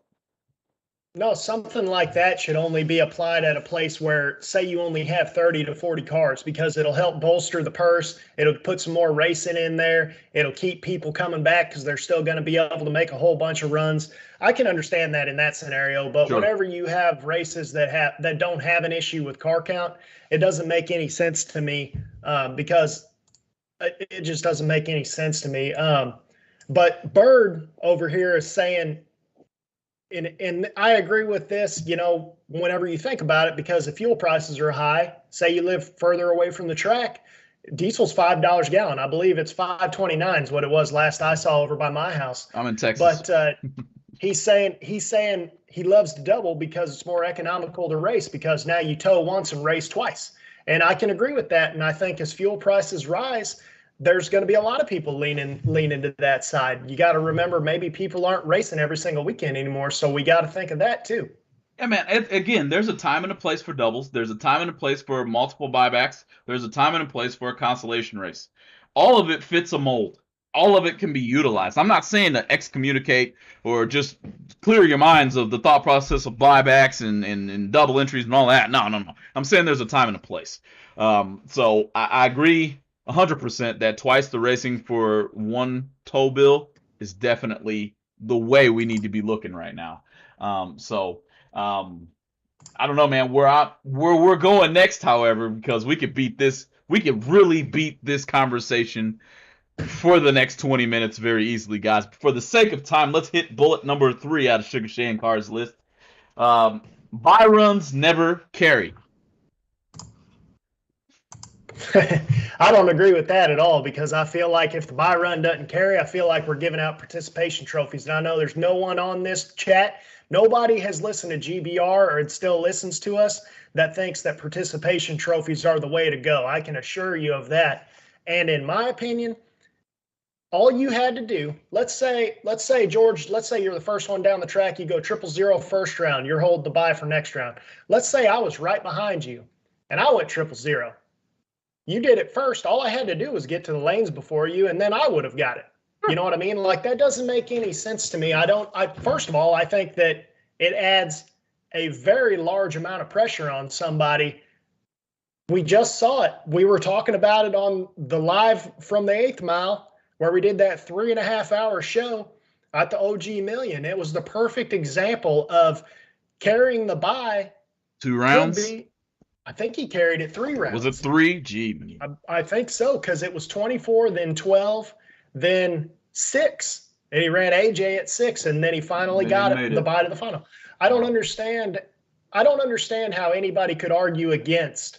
No, something like that should only be applied at a place where, say, you only have 30 to 40 cars, because it'll help bolster the purse. It'll put some more racing in there. It'll keep people coming back because they're still going to be able to make a whole bunch of runs. I can understand that in that scenario, but Sure. whenever you have races that don't have an issue with car count, it doesn't make any sense to me, because it just doesn't make any sense to me. But Bird over here is saying, and I agree with this, whenever you think about it, because if fuel prices are high, say you live further away from the track, diesel's $5 a gallon. I believe it's $5.29 is what it was last I saw over by my house. I'm in Texas. But he's saying he loves to double because it's more economical to race, because now you tow once and race twice. And I can agree with that. And I think as fuel prices rise, there's going to be a lot of people lean into that side. You got to remember, maybe people aren't racing every single weekend anymore, so we got to think of that too. Yeah, man. Again, there's a time and a place for doubles. There's a time and a place for multiple buybacks. There's a time and a place for a consolation race. All of it fits a mold. All of it can be utilized. I'm not saying to excommunicate or just clear your minds of the thought process of buybacks and double entries and all that. No. I'm saying there's a time and a place. So I agree 100% that twice the racing for one tow bill is definitely the way we need to be looking right now. I don't know, man, where we're going next, however, because we could really beat this conversation for the next 20 minutes very easily, guys. For the sake of time, let's hit bullet number 3 out of Sugar Shane Carr's list. Buy runs never carry. I don't agree with that at all, because I feel like if the buy run doesn't carry, I feel like we're giving out participation trophies. And I know there's no one on this chat, nobody has listened to GBR or still listens to us that thinks that participation trophies are the way to go. I can assure you of that. And in my opinion, all you had to do, let's say, George, let's say you're the first one down the track, you go 000 first round, you're holding the buy for next round. Let's say I was right behind you and I went 000. You did it first. All I had to do was get to the lanes before you, and then I would have got it. You know what I mean? Like, that doesn't make any sense to me. First of all, I think that it adds a very large amount of pressure on somebody. We just saw it. We were talking about it on the live from the 8th mile, where we did that 3.5-hour show at the OG Million. It was the perfect example of carrying the buy. 2 rounds? I think he carried it 3 rounds. Was it 3? Gee. I think so, because it was 24, then 12, then 6. And he ran AJ at 6, and then he finally got the buy to the final. I don't understand how anybody could argue against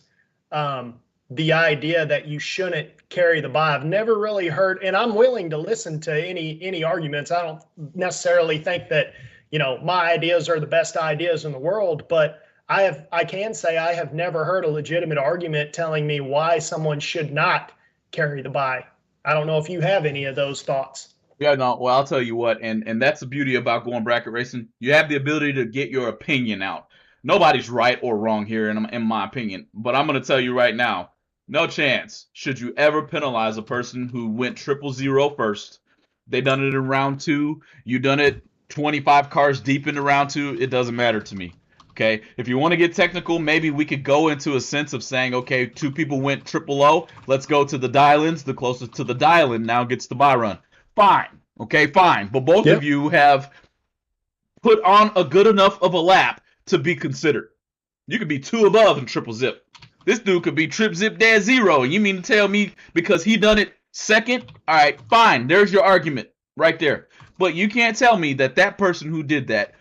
the idea that you shouldn't carry the buy. I've never really heard, and I'm willing to listen to any arguments. I don't necessarily think that, my ideas are the best ideas in the world, but I can say I have never heard a legitimate argument telling me why someone should not carry the buy. I don't know if you have any of those thoughts. Yeah, no. Well, I'll tell you what, and that's the beauty about going bracket racing. You have the ability to get your opinion out. Nobody's right or wrong here, in my opinion. But I'm going to tell you right now, no chance should you ever penalize a person who went 000 first. They done it in round two. You done it 25 cars deep into round two. It doesn't matter to me. Okay, if you want to get technical, maybe we could go into a sense of saying, okay, two people went 000. Let's go to the dial-ins. The closest to the dial-in now gets the buy run. Fine. Okay, fine. But both of you have put on a good enough of a lap to be considered. You could be 2 above in triple zip. This dude could be trip zip dead 0. And you mean to tell me because he done it second? All right, fine. There's your argument right there. But you can't tell me that that person who did that,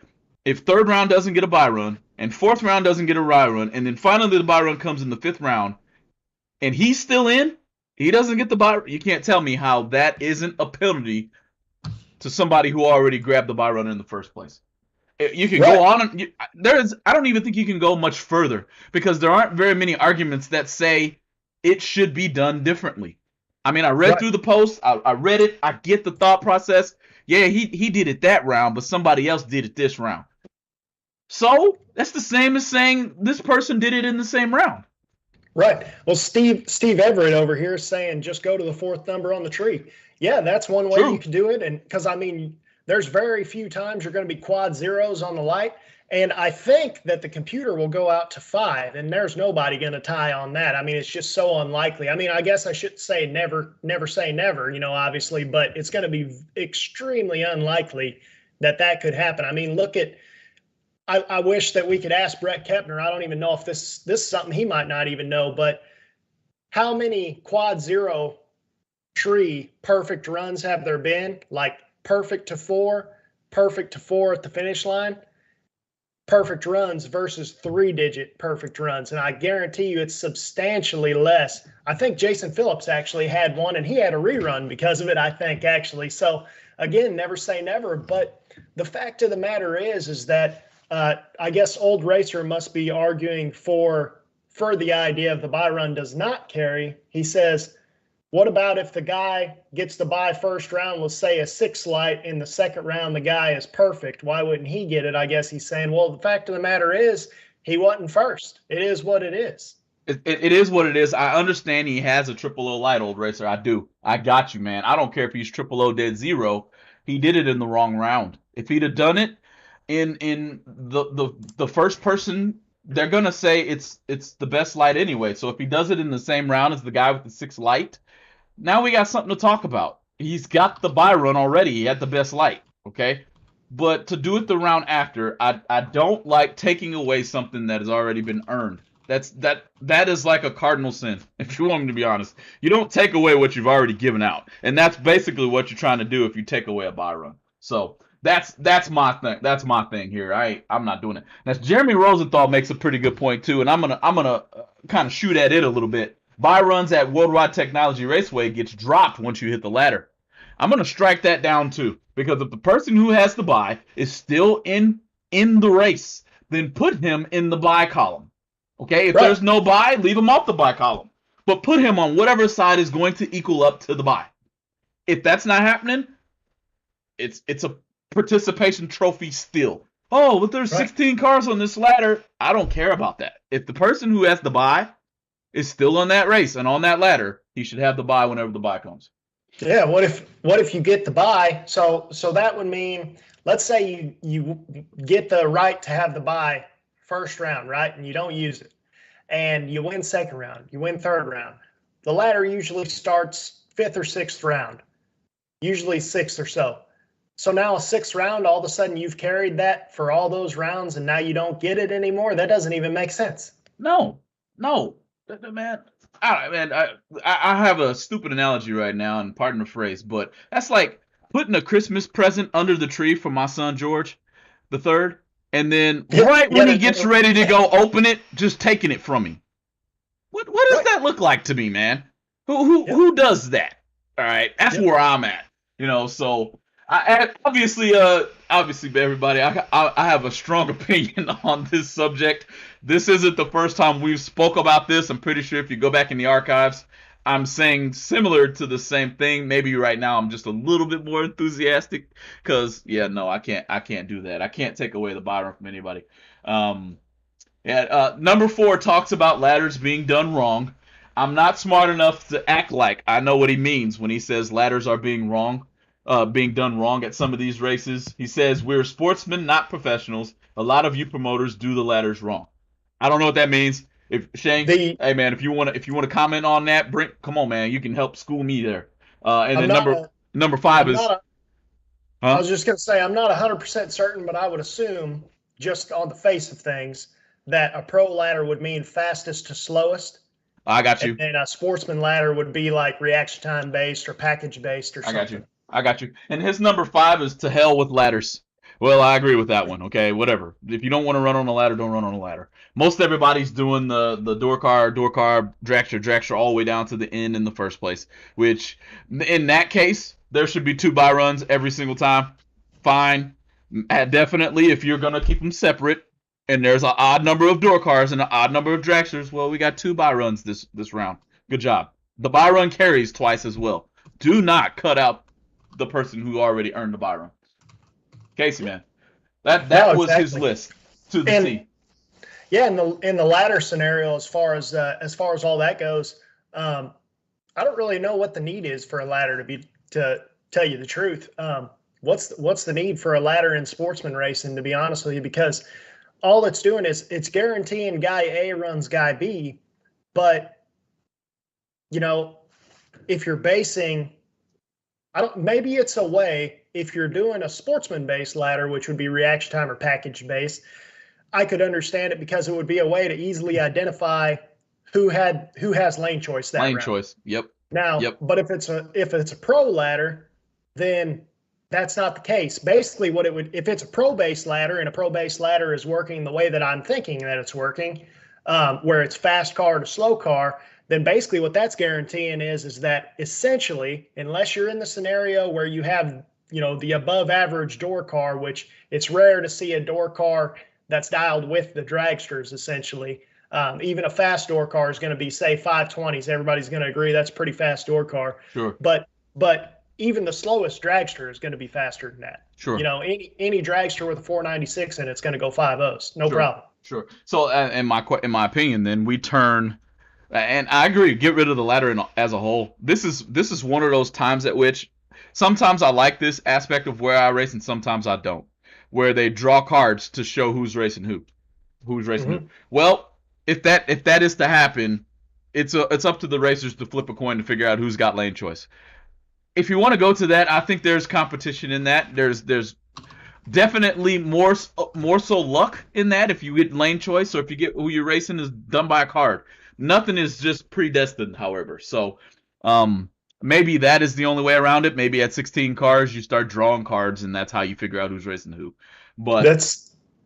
if third round doesn't get a buy run, and fourth round doesn't get a buy run, and then finally the buy run comes in the 5th round, and he's still in, he doesn't get the buy. You can't tell me how that isn't a penalty to somebody who already grabbed the buy run in the first place. You can go on. And I don't even think you can go much further because there aren't very many arguments that say it should be done differently. I mean, I read through the post. I read it. I get the thought process. Yeah, he did it that round, but somebody else did it this round. So that's the same as saying this person did it in the same round. Right. Well, Steve Everett over here is saying just go to the 4th number on the tree. Yeah, that's one way you can do it. And because, I mean, there's very few times you're going to be quad zeros on the light. And I think that the computer will go out to 5, and there's nobody going to tie on that. I mean, it's just so unlikely. I mean, I guess I should say never say never, obviously, but it's going to be extremely unlikely that that could happen. I mean, look at, I wish that we could ask Brett Kepner. I don't even know if this is something he might not even know, but how many quad zero tree perfect runs have there been? Like perfect to 4 at the finish line, perfect runs versus 3-digit perfect runs. And I guarantee you it's substantially less. I think Jason Phillips actually had one, and he had a rerun because of it, I think, actually. So again, never say never. But the fact of the matter is that I guess Old Racer must be arguing for the idea of the buy run does not carry. He says, what about if the guy gets the buy first round, let's say a 6 light, in the 2nd round the guy is perfect? Why wouldn't he get it? I guess he's saying, well, the fact of the matter is he wasn't first. It is what it is. It is what it is. I understand he has a 000 light, Old Racer. I do. I got you, man. I don't care if he's 000 dead 0. He did it in the wrong round. If he'd have done it in the first person, they're gonna say it's the best light anyway. So if he does it in the same round as the guy with the 6 light, now we got something to talk about. He's got the buy run already. He had the best light, okay? But to do it the round after, I don't like taking away something that has already been earned. That is like a cardinal sin, if you want me to be honest. You don't take away what you've already given out, and that's basically what you're trying to do if you take away a buy run. So that's my thing. That's my thing here. I'm not doing it. Now Jeremy Rosenthal makes a pretty good point too, and I'm gonna kind of shoot at it a little bit. Buy runs at Worldwide Technology Raceway gets dropped once you hit the ladder. I'm gonna strike that down too, because if the person who has the buy is still in the race, then put him in the buy column. Okay, if there's no buy, leave him off the buy column, but put him on whatever side is going to equal up to the buy. If that's not happening, it's a participation trophy still. Oh, but there's 16 cars on this ladder. I don't care about that. If the person who has the buy is still on that race and on that ladder, he should have the buy whenever the buy comes. Yeah, what if you get the buy? So that would mean, let's say you get the right to have the buy first round, right? And you don't use it. And you win 2nd round, you win 3rd round. The ladder usually starts 5th or 6th round, usually 6th or so. So now a 6th round, all of a sudden you've carried that for all those rounds, and now you don't get it anymore. That doesn't even make sense. No, man. I have a stupid analogy right now, and pardon the phrase, but that's like putting a Christmas present under the tree for my son George the third, and then when he gets ready to go open it, just taking it from him. What does that look like to me, man? Who does that? All right, that's where I'm at. So. Obviously, everybody, I have a strong opinion on this subject. This isn't the first time we've spoke about this. I'm pretty sure if you go back in the archives, I'm saying similar to the same thing. Maybe right now I'm just a little bit more enthusiastic because no, I can't do that. I can't take away the buy run from anybody. Um, Number 4 talks about ladders being done wrong. I'm not smart enough to act like I know what he means when he says ladders are being done wrong at some of these races. He says we're sportsmen, not professionals. A lot of you promoters do the ladders wrong. I don't know what that means. If Shane, hey man, if you want to comment on that, come on, man, you can help school me there. And then number 5 is. I was just going to say I'm not 100% certain, but I would assume just on the face of things that a pro ladder would mean fastest to slowest. I got you. And a sportsman ladder would be like reaction time based or package based or something. I got you. And his number 5 is to hell with ladders. Well, I agree with that one. Okay, whatever. If you don't want to run on a ladder, don't run on a ladder. Most everybody's doing the door car, dragster, all the way down to the end in the first place. Which, in that case, there should be 2 buy runs every single time. Fine. Definitely, if you're gonna keep them separate, and there's an odd number of door cars and an odd number of dragsters, well, we got 2 buy runs this round. Good job. The buy run carries twice as well. Do not cut out the person who already earned the buy run. Casey, man, that was exactly his list to the T. Yeah, in the ladder scenario, as far as all that goes, I don't really know what the need is for a ladder to tell you the truth. What's the need for a ladder in sportsman racing, to be honest with you? Because all it's doing is it's guaranteeing guy A runs guy B, but if you're basing, maybe it's a way. If you're doing a sportsman-based ladder, which would be reaction time or package-based, I could understand it because it would be a way to easily identify who has lane choice that round. Lane choice, yep. Now, but if it's a pro ladder, then that's not the case. Basically, if it's a pro-based ladder and a pro-based ladder is working the way that I'm thinking that it's working, where it's fast car to slow car, then basically what that's guaranteeing is that essentially, unless you're in the scenario where you have the above average door car, which it's rare to see a door car that's dialed with the dragsters, essentially. Even a fast door car is going to be, say, 520s. Everybody's going to agree that's a pretty fast door car. Sure. But even the slowest dragster is going to be faster than that. Sure. Any dragster with a 496 in it's going to go 5.0s. No problem. Sure. So in my opinion, then we turn, and I agree, get rid of the ladder as a whole. This is one of those times at which sometimes I like this aspect of where I race, and sometimes I don't. Where they draw cards to show who's racing who. Well, if that is to happen, it's up to the racers to flip a coin to figure out who's got lane choice. If you want to go to that, I think there's competition in that. There's definitely more so luck in that if you get lane choice, or if you get who you're racing is done by a card. Nothing is just predestined, however. So maybe that is the only way around it. Maybe at 16 cars you start drawing cards, and that's how you figure out who's racing who. But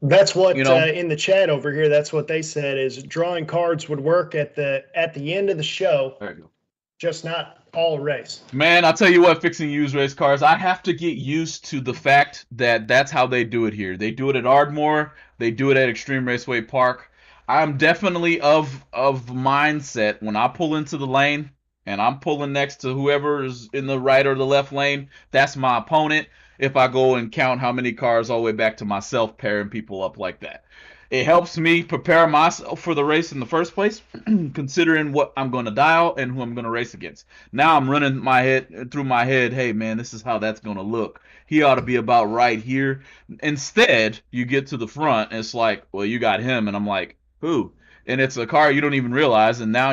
that's what in the chat over here. That's what they said is drawing cards would work at the end of the show. There you go. Just not all race. Man, I'll tell you what, fixing used race cars, I have to get used to the fact that that's how they do it here. They do it at Ardmore. They do it at Extreme Raceway Park. I'm definitely of mindset when I pull into the lane and I'm pulling next to whoever is in the right or the left lane, that's my opponent. If I go and count how many cars all the way back to myself pairing people up like that. It helps me prepare myself for the race in the first place, considering what I'm going to dial and who I'm going to race against. Now I'm running through my head, hey, man, this is how that's going to look. He ought to be about right here. Instead, you get to the front, and it's like, well, you got him. And I'm like, who? And it's a car you don't even realize, and now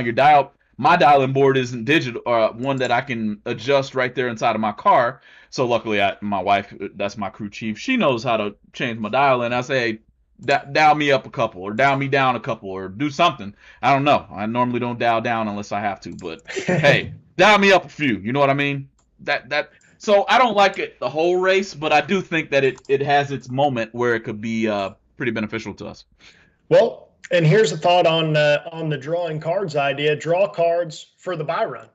my dialing board isn't digital, or one that I can adjust right there inside of my car. So luckily, my wife, that's my crew chief, she knows how to change my dial, and I say, hey, dial me up a couple, or dial me down a couple, or do something. I don't know. I normally don't dial down unless I have to, but hey, dial me up a few. You know what I mean? So I don't like it the whole race, but I do think that it has its moment where it could be pretty beneficial to us. Well, and here's a thought on the drawing cards idea. Draw cards for the buy run.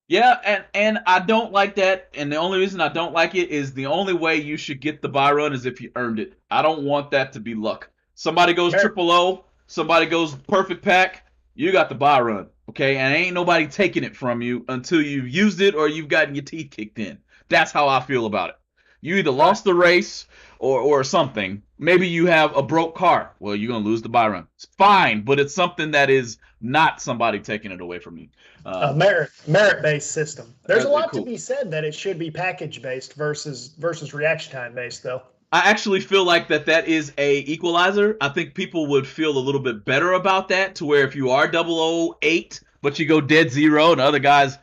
Yeah, and I don't like that, and the only reason I don't like it is the only way you should get the buy run is if you earned it. I don't want that to be luck. Somebody goes triple O, somebody goes perfect pack, you got the buy run, okay? And ain't nobody taking it from you until you've used it or you've gotten your teeth kicked in. That's how I feel about it. You either lost the race or something. Maybe you have a broke car. Well, you're going to lose the buy run. It's fine, but it's something that is not somebody taking it away from you. A merit-based system. There's a lot cool. to be said that it should be package-based versus reaction time-based, though. I actually feel like that is a equalizer. I think people would feel a little bit better about that, to where if you are 008, but you go dead zero and other guys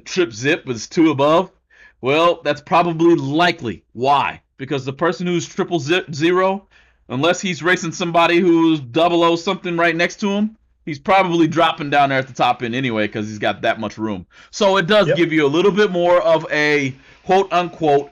trip zip was 2 above, well, that's probably likely. Why? Because the person who's triple zero, unless he's racing somebody who's 00 something right next to him, he's probably dropping down there at the top end anyway because he's got that much room. So it does give you a little bit more of a quote-unquote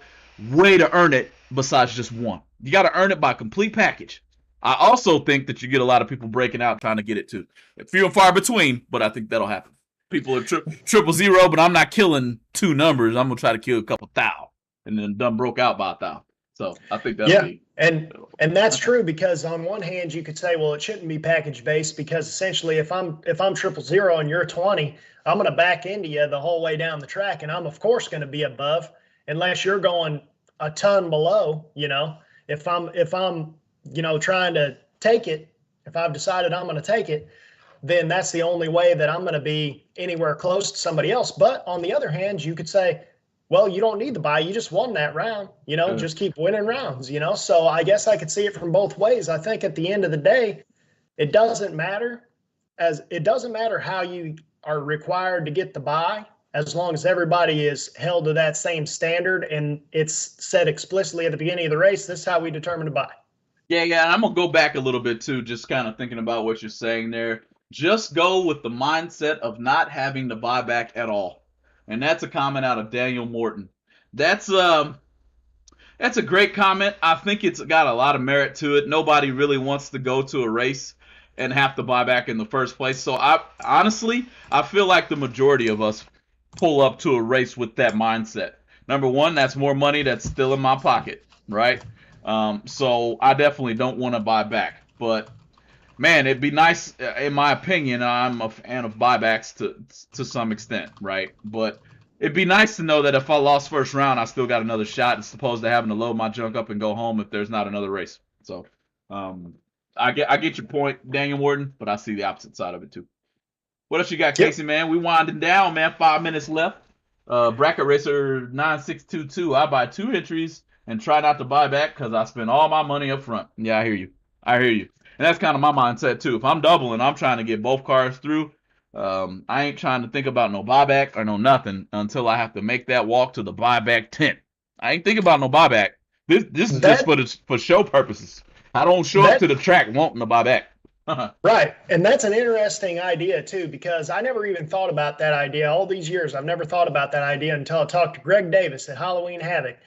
way to earn it besides just one. You got to earn it by complete package. I also think that you get a lot of people breaking out trying to get it too. Few and far between, but I think that'll happen. People are 000, but I'm not killing 2 numbers. I'm going to try to kill a couple thou, and then done broke out by 1,000. So I think that'll be. And that's true, because on one hand you could say, well, it shouldn't be package based, because essentially if I'm 000 and you're 20, I'm going to back into you the whole way down the track, and I'm of course going to be above, unless you're going a ton below. If I'm trying to take it, if I've decided I'm going to take it, then that's the only way that I'm going to be anywhere close to somebody else. But on the other hand, you could say, well, you don't need to buy. You just won that round, just keep winning rounds, So I guess I could see it from both ways. I think at the end of the day, it doesn't matter how you are required to get the buy, as long as everybody is held to that same standard and it's said explicitly at the beginning of the race, this is how we determine the buy. Yeah. And I'm going to go back a little bit too, just kind of thinking about what you're saying there. Just go with the mindset of not having the buyback at all. And that's a comment out of Daniel Morton. That's a great comment. I think it's got a lot of merit to it. Nobody really wants to go to a race and have to buy back in the first place. So I feel like the majority of us pull up to a race with that mindset. Number one, that's more money that's still in my pocket, right? So I definitely don't want to buy back. But man, it'd be nice, in my opinion. I'm a fan of buybacks to some extent, right? But it'd be nice to know that if I lost first round, I still got another shot, as opposed to having to load my junk up and go home if there's not another race. So I get your point, Daniel Morton, but I see the opposite side of it too. What else you got, Casey, man? We winding down, man. 5 minutes left. Bracket Racer 9622. I buy 2 entries and try not to buy back because I spend all my money up front. Yeah, I hear you. And that's kind of my mindset too. If I'm doubling, I'm trying to get both cars through. I ain't trying to think about no buyback or no nothing until I have to make that walk to the buyback tent. I ain't thinking about no buyback. This is just for show purposes. I don't show up to the track wanting to buy back. Right. And that's an interesting idea too, because I never even thought about that idea. All these years, I've never thought about that idea until I talked to Greg Davis at Halloween Havoc.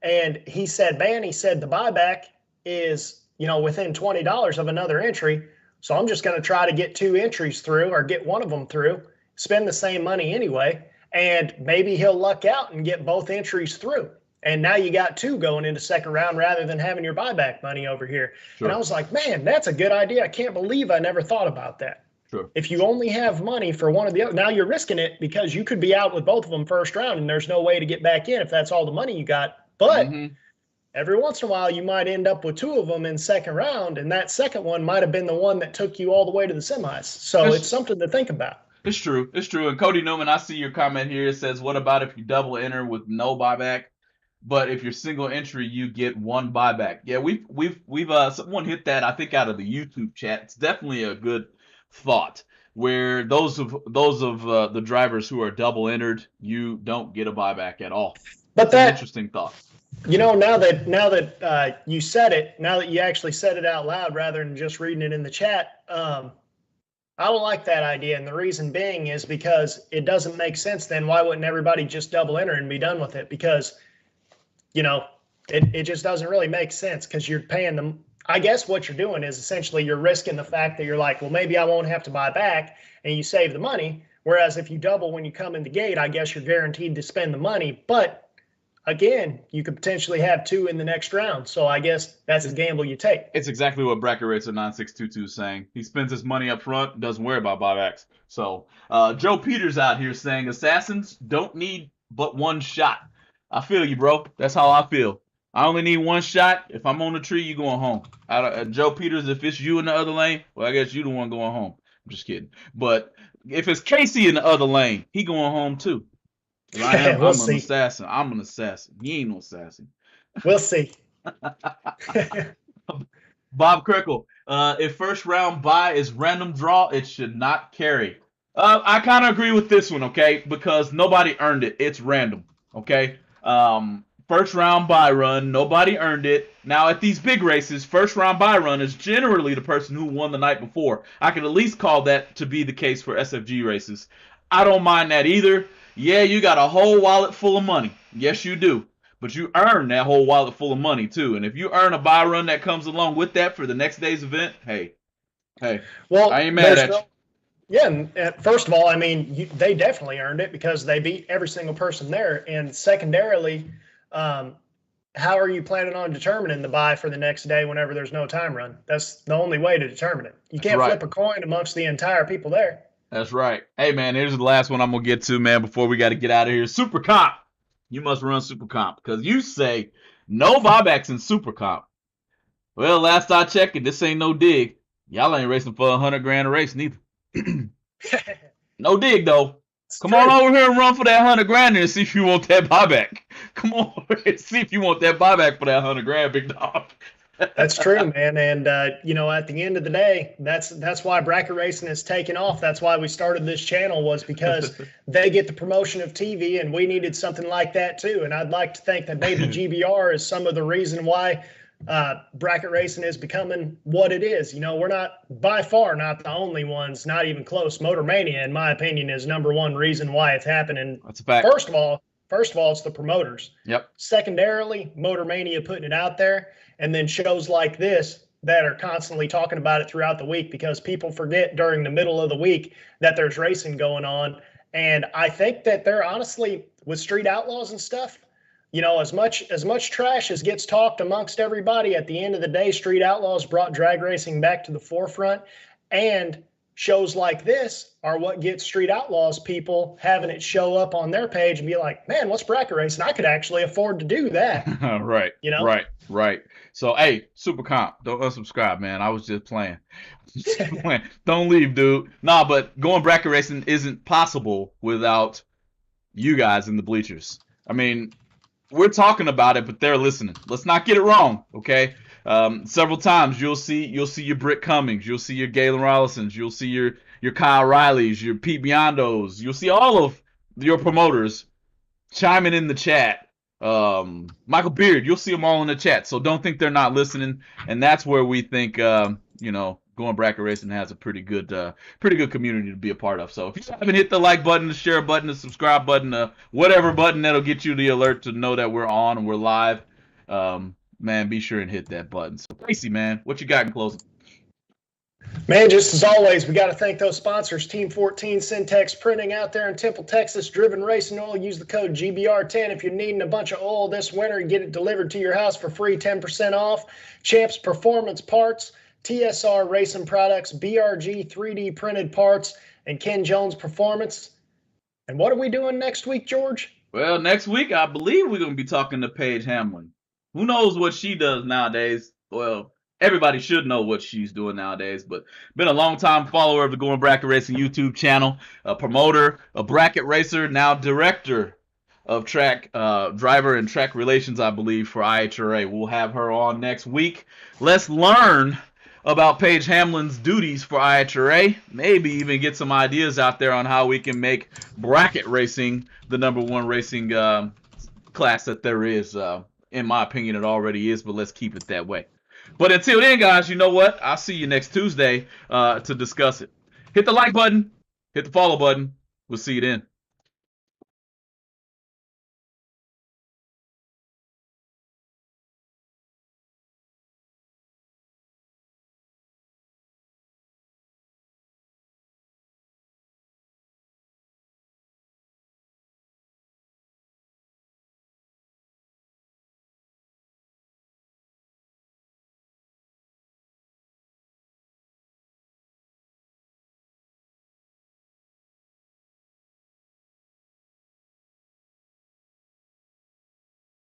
And he said, the buyback is, within $20 of another entry. So I'm just going to try to get 2 entries through, or get one of them through, spend the same money anyway, and maybe he'll luck out and get both entries through. And now you got 2 going into second round rather than having your buyback money over here. Sure. And I was like, man, that's a good idea. I can't believe I never thought about that. Sure. If you only have money for one or the other, now you're risking it, because you could be out with both of them first round and there's no way to get back in if that's all the money you got. But every once in a while, you might end up with 2 of them in second round, and that second one might have been the one that took you all the way to the semis. So it's something to think about. It's true. And Cody Newman, I see your comment here. It says, what about if you double enter with no buyback? But if you're single entry, you get 1 buyback. Yeah, we've someone hit that, I think, out of the YouTube chat. It's definitely a good thought, where those of the drivers who are double entered, you don't get a buyback at all. But that's an interesting thought. Now that you said it, now that you actually said it out loud rather than just reading it in the chat, I don't like that idea. And the reason being is because it doesn't make sense. Then why wouldn't everybody just double enter and be done with it? Because it just doesn't really make sense, because you're paying them. I guess what you're doing is essentially you're risking the fact that you're like, well, maybe I won't have to buy back, and you save the money. Whereas if you double when you come in the gate, I guess you're guaranteed to spend the money. But again, you could potentially have 2 in the next round. So I guess that's a gamble you take. It's exactly what Bracket Racer 9622 is saying. He spends his money up front, doesn't worry about buybacks. So Joe Peters out here saying assassins don't need but one shot. I feel you, bro. That's how I feel. I only need one shot. If I'm on the tree, you going home. Joe Peters, if it's you in the other lane, well, I guess you the one going home. I'm just kidding. But if it's Casey in the other lane, he going home too. I'm an assassin. I'm an assassin. He ain't no assassin. We'll see. Bob Crickle, if first round buy is random draw, it should not carry. I kind of agree with this one, okay? Because nobody earned it. It's random, okay? First round buy run, nobody earned it. Now at these big races, first round buy run is generally the person who won the night before. I can at least call that to be the case for SFG races. I don't mind that either. Yeah, you got a whole wallet full of money. Yes, you do. But you earn that whole wallet full of money too. And if you earn a buy run that comes along with that for the next day's event, hey, well, I ain't mad at you. Yeah, and first of all, I mean, they definitely earned it because they beat every single person there. And secondarily, how are you planning on determining the buy for the next day whenever there's no time run? That's the only way to determine it. You can't flip a coin amongst the entire people there. That's right. Hey, man, here's the last one I'm going to get to, man, before we got to get out of here. Super Comp. You must run Super Comp because you say no buybacks in Super Comp. Well, last I checked it, this ain't no dig. Y'all ain't racing for $100,000 a race neither. No dig, though. Come on over here and run for that $100,000 and see if you want that buyback. Come on over here and see if you want that buyback for that $100,000, big dog. That's true, man. And, at the end of the day, that's why bracket racing is taking off. That's why we started this channel, was because they get the promotion of TV, and we needed something like that too. And I'd like to think that maybe GBR is some of the reason why bracket racing is becoming what it is. We're not, by far, not the only ones, not even close. Motor Mania, in my opinion, is #1 reason why it's happening. That's a fact. First of all, it's the promoters. Yep. Secondarily, Motor Mania putting it out there. And then shows like this that are constantly talking about it throughout the week, because people forget during the middle of the week that there's racing going on. And I think that they're honestly, with Street Outlaws and stuff, as much trash as gets talked amongst everybody, at the end of the day, Street Outlaws brought drag racing back to the forefront. And shows like this are what gets Street Outlaws people having it show up on their page and be like, man, what's bracket racing? I could actually afford to do that. Right. Right. So, hey, Super Comp, don't unsubscribe, man. I was just playing. Don't leave, dude. Nah, but going bracket racing isn't possible without you guys in the bleachers. I mean, we're talking about it, but they're listening. Let's not get it wrong, okay? Several times you'll see your Britt Cummings, you'll see your Galen Rollisons, you'll see your Kyle Rileys, your Pete Biondos, you'll see all of your promoters chiming in the chat. Michael Beard, you'll see them all in the chat, so don't think they're not listening. And that's where we think going bracket racing has a pretty good community to be a part of. So if you haven't hit the like button, the share button, the subscribe button, whatever button that'll get you the alert to know that we're on and we're live, man, be sure and hit that button. So Tracy, man, what you got in closing? Man, just as always, we got to thank those sponsors, Team 14, CenTex Printing out there in Temple, Texas, Driven Racing Oil. Use the code GBR10 if you're needing a bunch of oil this winter and get it delivered to your house for free, 10% off. Champs Performance Parts, TSR Racing Products, BRG 3D Printed Parts, and Ken Jones Performance. And what are we doing next week, George? Well, next week, I believe we're going to be talking to Paige Hamlin. Who knows what she does nowadays? Well, everybody should know what she's doing nowadays, but been a long-time follower of the Going Bracket Racing YouTube channel, a promoter, a bracket racer, now director of track driver and track relations, I believe, for IHRA. We'll have her on next week. Let's learn about Paige Hamlin's duties for IHRA, maybe even get some ideas out there on how we can make bracket racing the #1 racing class that there is. In my opinion, it already is, but let's keep it that way. But until then, guys, you know what? I'll see you next Tuesday to discuss it. Hit the like button. Hit the follow button. We'll see you then.